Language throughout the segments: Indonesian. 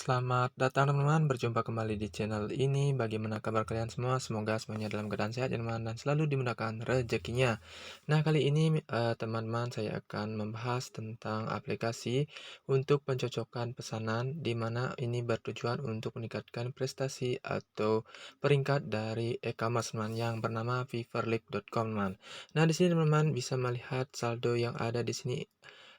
Selamat datang teman-teman, berjumpa kembali di channel ini. Bagaimana kabar kalian semua? Semoga semuanya dalam keadaan sehat ya teman dan selalu dimudahkan rezekinya. Nah, kali ini teman-teman saya akan membahas tentang aplikasi untuk pencocokan pesanan di mana ini bertujuan untuk meningkatkan prestasi atau peringkat dari e-commerce teman yang bernama fiverrlink.com teman. Nah, di sini teman-teman bisa melihat saldo yang ada di sini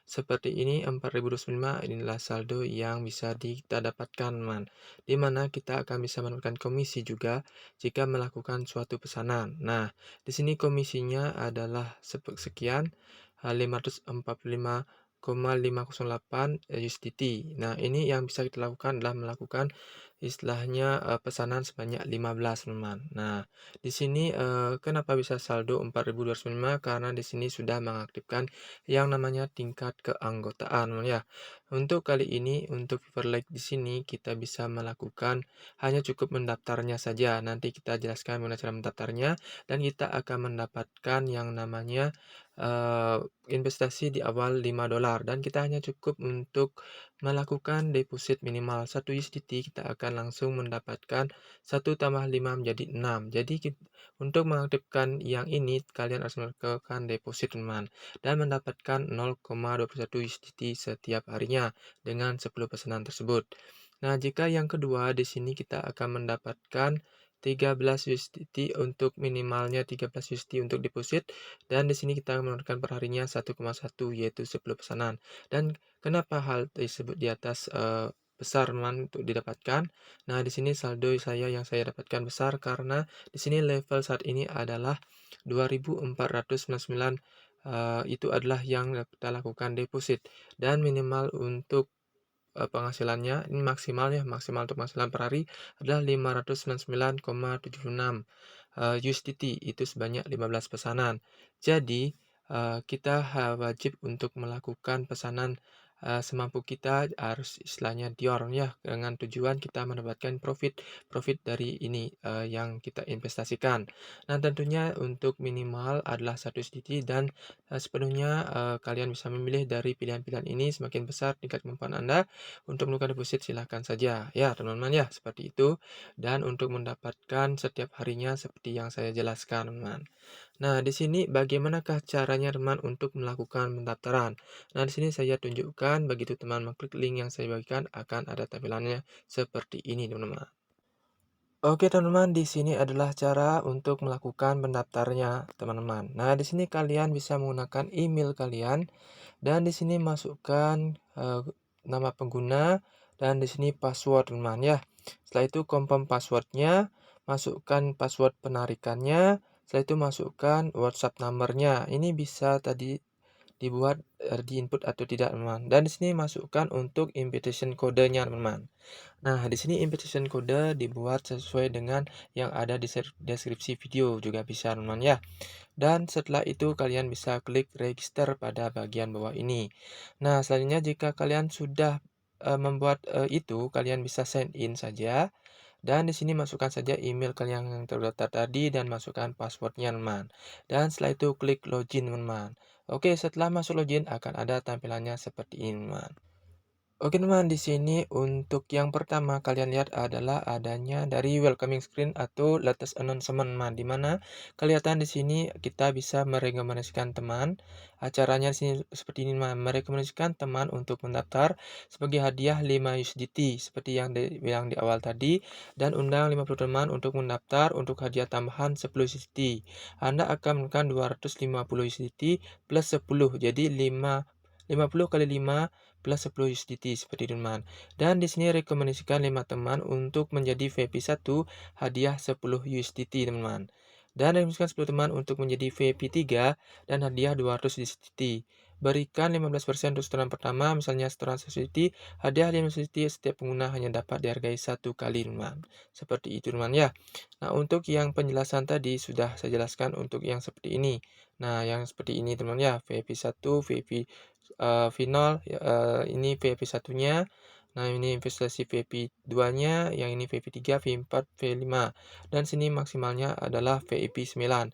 seperti ini 4.025 inilah saldo yang bisa kita dapatkan teman. Di mana kita akan bisa mendapatkan komisi juga jika melakukan suatu pesanan. Nah, di sini komisinya adalah sekian 545,508 USDT. Nah, ini yang bisa kita lakukan adalah melakukan istilahnya pesanan sebanyak 15 teman. Nah, di sini kenapa bisa saldo 4.205 karena di sini sudah mengaktifkan yang namanya tingkat keanggotaan ya. Untuk kali ini untuk Fiverr di sini kita bisa melakukan hanya cukup mendaftarnya saja. Nanti kita jelaskan bagaimana cara mendaftarnya dan kita akan mendapatkan yang namanya eh, investasi di awal $5 dan kita hanya cukup untuk melakukan deposit minimal 1 USDT kita akan langsung mendapatkan 1 tambah 5 menjadi 6. Jadi untuk mengaktifkan yang ini kalian harus melakukan deposit teman dan mendapatkan 0,21 USDT setiap harinya dengan 10 pesanan tersebut. Nah, jika yang kedua di sini kita akan mendapatkan 13 USDT untuk minimalnya 13 USDT untuk deposit dan di sini kita mendapatkan perharinya 1,1 yaitu 10 pesanan. Dan kenapa hal tersebut di atas besar teman untuk didapatkan? Nah, di sini saldo saya yang saya dapatkan besar karena di sini level saat ini adalah 2.499 itu adalah yang kita lakukan deposit dan minimal untuk penghasilannya ini maksimal untuk penghasilan per hari adalah 599,76 USDT itu sebanyak 15 pesanan. Jadi kita wajib untuk melakukan pesanan semampu kita harus istilahnya dior ya dengan tujuan kita mendapatkan profit dari ini yang kita investasikan. Nah, tentunya untuk minimal adalah 1 USDT dan sepenuhnya kalian bisa memilih dari pilihan-pilihan ini semakin besar tingkat kemampuan Anda untuk melakukan deposit silahkan saja ya teman-teman ya seperti itu dan untuk mendapatkan setiap harinya seperti yang saya jelaskan teman. Nah, di sini bagaimanakah caranya teman untuk melakukan pendaftaran? Nah, di sini saya tunjukkan begitu teman mengklik link yang saya bagikan akan ada tampilannya seperti ini teman-teman. Oke teman-teman, di sini adalah cara untuk melakukan pendaftarnya teman-teman. Nah, di sini kalian bisa menggunakan email kalian dan di sini masukkan nama pengguna dan di sini password teman ya. Setelah itu confirm passwordnya, masukkan password penarikannya, setelah itu masukkan WhatsApp nomornya. Ini bisa tadi dibuat di input atau tidak teman. Dan di sini masukkan untuk invitation kodenya teman. Nah, di sini invitation kode dibuat sesuai dengan yang ada di deskripsi video juga bisa teman ya. Dan setelah itu kalian bisa klik register pada bagian bawah ini. Nah, selanjutnya jika kalian sudah membuat itu, kalian bisa sign in saja. Dan di sini masukkan saja email kalian yang terdaftar tadi dan masukkan passwordnya teman. Dan setelah itu klik login teman. Oke, setelah masuk login akan ada tampilannya seperti ini teman. Oke teman, di sini untuk yang pertama kalian lihat adalah adanya dari welcoming screen atau latest announcement teman, di mana kelihatan di sini kita bisa merekomendasikan teman. Acaranya di sini seperti ini teman, merekomendasikan teman untuk mendaftar sebagai hadiah 5 USDT seperti yang dibilang di awal tadi dan undang 50 teman untuk mendaftar untuk hadiah tambahan 10 USDT. Anda akan mendapatkan 250 USDT plus 10 jadi 50 kali 5 plus 10 USDT seperti itu teman. Dan di sini rekomendasikan 5 teman untuk menjadi VIP 1 hadiah 10 USDT teman. Dan rekomendasikan 10 teman untuk menjadi VIP 3 dan hadiah 200 USDT. Berikan 15% untuk setoran pertama, misalnya setoran 1 USDT, hadiah 5 USDT setiap pengguna hanya dapat dihargai 1 kali teman. Seperti itu teman ya. Nah, untuk yang penjelasan tadi sudah saya jelaskan untuk yang seperti ini. Nah, yang seperti ini teman ya, VIP 1, VIP final ini VIP satunya. Nah, ini investasi VIP 2-nya, yang ini VIP 3, VIP 4, VIP 5. Dan sini maksimalnya adalah VIP 9.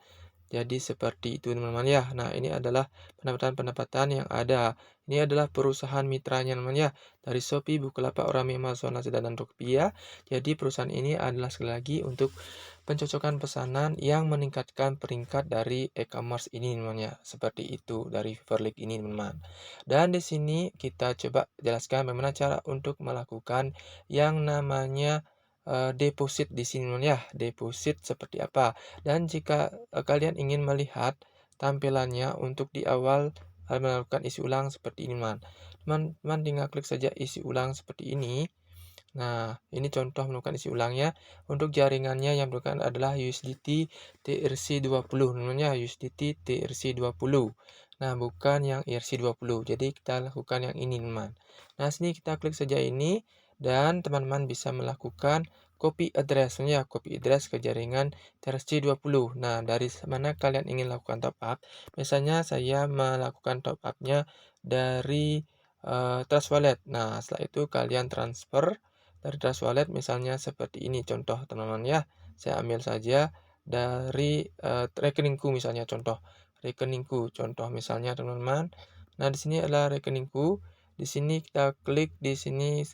Jadi seperti itu teman-teman ya. Nah, ini adalah pendapatan-pendapatan yang ada. Ini adalah perusahaan mitranya namanya dari Shopee, Bukalapak, Orami, Amazon, Lazada, dan Tokopedia. Jadi perusahaan ini adalah sekali lagi untuk pencocokan pesanan yang meningkatkan peringkat dari e-commerce ini namanya. Seperti itu dari Fiverr League ini teman-teman. Dan di sini kita coba jelaskan bagaimana cara untuk melakukan yang namanya deposit di sini teman ya. Deposit seperti apa? Dan jika kalian ingin melihat tampilannya untuk di awal melakukan isi ulang seperti ini teman. Teman-teman tinggal klik saja isi ulang seperti ini. Nah, ini contoh melakukan isi ulangnya. Untuk jaringannya yang bukan adalah USDT TRC20 namanya USDT TRC20. Nah, bukan yang ERC20. Jadi kita lakukan yang ini, teman. Nah, sini kita klik saja ini dan teman-teman bisa melakukan copy address ya, copy address ke jaringan TRC20. Nah, dari mana kalian ingin lakukan top up? Misalnya saya melakukan top up-nya dari Trust Wallet. Nah, setelah itu kalian transfer dari Trust Wallet misalnya seperti ini contoh teman-teman ya. Saya ambil saja dari rekeningku misalnya contoh rekeningku contoh misalnya teman-teman. Nah, di sini adalah rekeningku. Di sini kita klik di sini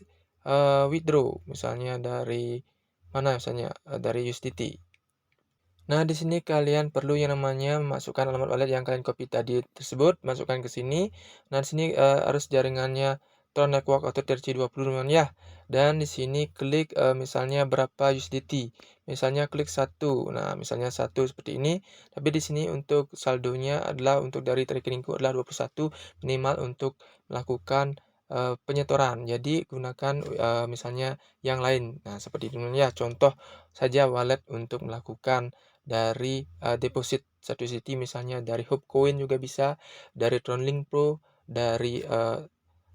withdraw misalnya dari mana misalnya dari USDT. Nah, di sini kalian perlu yang namanya memasukkan alamat wallet yang kalian copy tadi tersebut, masukkan ke sini. Nah, di sini harus jaringannya Tron Network atau TRC20 teman ya. Dan di sini klik misalnya berapa USDT. Misalnya klik 1. Nah, misalnya 1 seperti ini. Tapi di sini untuk saldonya adalah untuk dari rekeningku adalah 21 minimal untuk melakukan penyetoran. Jadi gunakan misalnya yang lain. Nah, seperti itu ya. Contoh saja wallet untuk melakukan dari deposit satu City misalnya dari Hopcoin juga bisa, dari Tronlink Pro, dari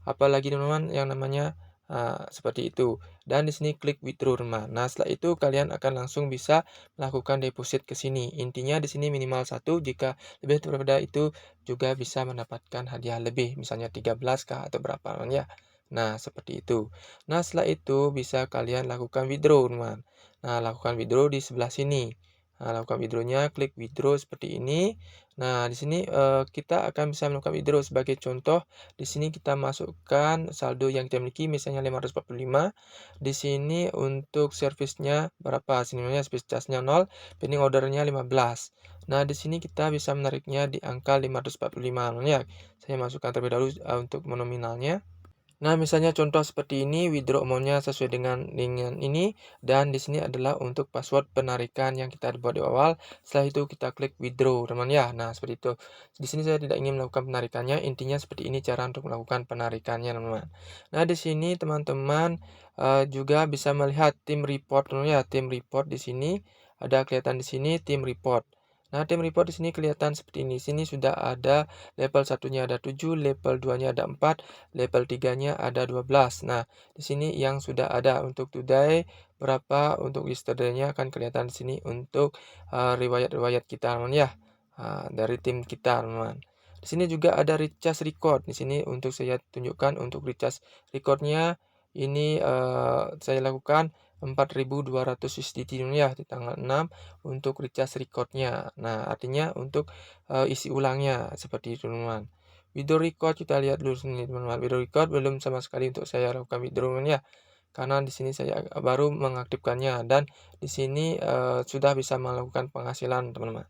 apalagi teman-teman yang namanya seperti itu. Dan di sini klik withdraw teman. Nah, setelah itu kalian akan langsung bisa melakukan deposit ke sini. Intinya di sini minimal 1, jika lebih daripada itu juga bisa mendapatkan hadiah lebih, misalnya 13 kah atau berapa teman ya. Nah, seperti itu. Nah, setelah itu bisa kalian lakukan withdraw teman. Nah, lakukan withdraw di sebelah sini. Nah, lakukan withdraw-nya, klik withdraw seperti ini. Nah, di sini kita akan bisa melakukan withdraw sebagai contoh. Di sini kita masukkan saldo yang kita miliki, misalnya 545. Di sini untuk servisnya berapa? Sebenarnya service charge-nya 0, pending order-nya 15. Nah, di sini kita bisa menariknya di angka 545. Ya, saya masukkan terlebih dahulu untuk nominalnya. Nah, misalnya contoh seperti ini, withdraw amount-nya sesuai dengan ini, dan di sini adalah untuk password penarikan yang kita buat di awal. Setelah itu kita klik withdraw, teman ya. Nah, seperti itu. Di sini saya tidak ingin melakukan penarikannya, intinya seperti ini cara untuk melakukan penarikannya, teman-teman. Nah, di sini teman-teman juga bisa melihat tim report, teman ya. Tim report di sini ada kelihatan di sini tim report. Nah, tim report di sini kelihatan seperti ini. Sini sudah ada level 1-nya ada 7, level 2-nya ada 4, level 3-nya ada 12. Nah, di sini yang sudah ada untuk today berapa, untuk yesterday-nya akan kelihatan di sini untuk riwayat-riwayat kita teman ya. Dari tim kita teman. Di sini juga ada recharge record. Di sini untuk saya tunjukkan untuk recharge recordnya ini saya lakukan 4.200 USDT ya di tanggal 6 untuk recharge recordnya. Nah, artinya untuk isi ulangnya seperti itu teman. Video record kita lihat dulu sini teman-teman. Video record belum sama sekali untuk saya lakukan withdrawal ya. Karena di sini saya baru mengaktifkannya dan di sini sudah bisa melakukan penghasilan teman-teman.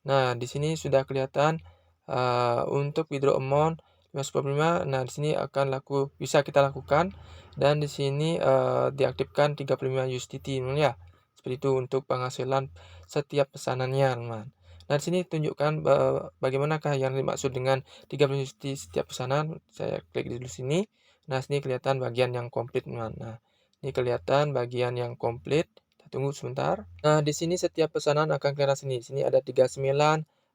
Nah, di sini sudah kelihatan untuk withdraw amount 545. Nah, di sini akan bisa kita lakukan dan di sini diaktifkan 35 USDT teman ya. Seperti itu untuk penghasilan setiap pesanannya teman. Nah, di sini tunjukkan bagaimanakah yang dimaksud dengan 30 USDT setiap pesanan. Saya klik di sini. Nah, sini kelihatan bagian yang komplit teman. Nah, ini kelihatan bagian yang komplit. Kita tunggu sebentar. Nah, di sini setiap pesanan akan kelihatan sini. Sini ada 39,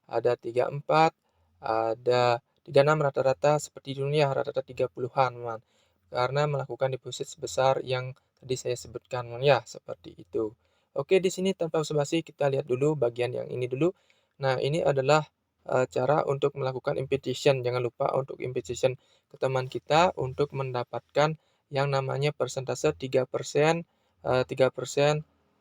ada 34, ada 36 rata-rata seperti dunia rata-rata 30-an teman. Karena melakukan deposit sebesar yang tadi saya sebutkan ya, seperti itu. Oke, di sini tanpa basa-basi kita lihat dulu bagian yang ini dulu. Nah, ini adalah cara untuk melakukan invitation. Jangan lupa untuk invitation ke teman kita untuk mendapatkan yang namanya persentase 3%, 3%,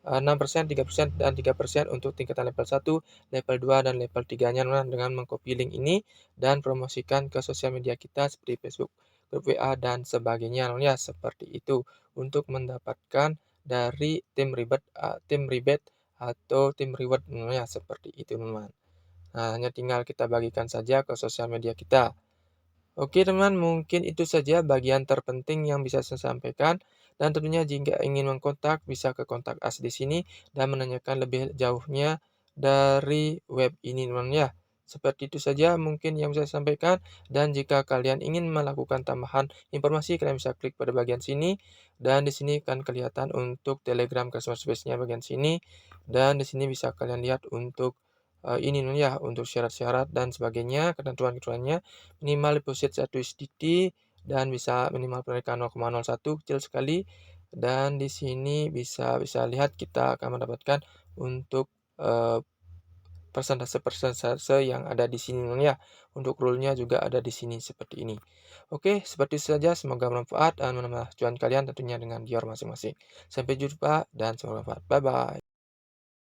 6%, 3%, dan 3% untuk tingkatan level 1, level 2, dan level 3-nya teman-teman dengan mengcopy link ini dan promosikan ke sosial media kita seperti Facebook, grup WA, dan sebagainya teman-teman ya, seperti itu untuk mendapatkan dari tim rebate atau tim reward teman-teman ya, seperti itu teman-teman. Nah, hanya tinggal kita bagikan saja ke sosial media kita. Oke teman, mungkin itu saja bagian terpenting yang bisa saya sampaikan. Dan tentunya jika ingin mengkontak, bisa ke kontak us di sini dan menanyakan lebih jauhnya dari web ini teman ya. Seperti itu saja mungkin yang bisa saya sampaikan. Dan jika kalian ingin melakukan tambahan informasi, kalian bisa klik pada bagian sini. Dan di sini akan kelihatan untuk Telegram customer space-nya bagian sini. Dan di sini bisa kalian lihat untuk ini ya, untuk syarat-syarat dan sebagainya, ketentuan-ketentuannya minimal deposit 1 USDT dan bisa minimal penarikan 0,01 kecil sekali. Dan di sini bisa bisa lihat kita akan mendapatkan untuk persentase-persentase yang ada di sini ya. Untuk rule-nya juga ada di sini seperti ini. Oke, seperti itu saja. Semoga bermanfaat dan menambah cuan kalian tentunya dengan Dior masing-masing. Sampai jumpa dan semoga bermanfaat. Bye bye.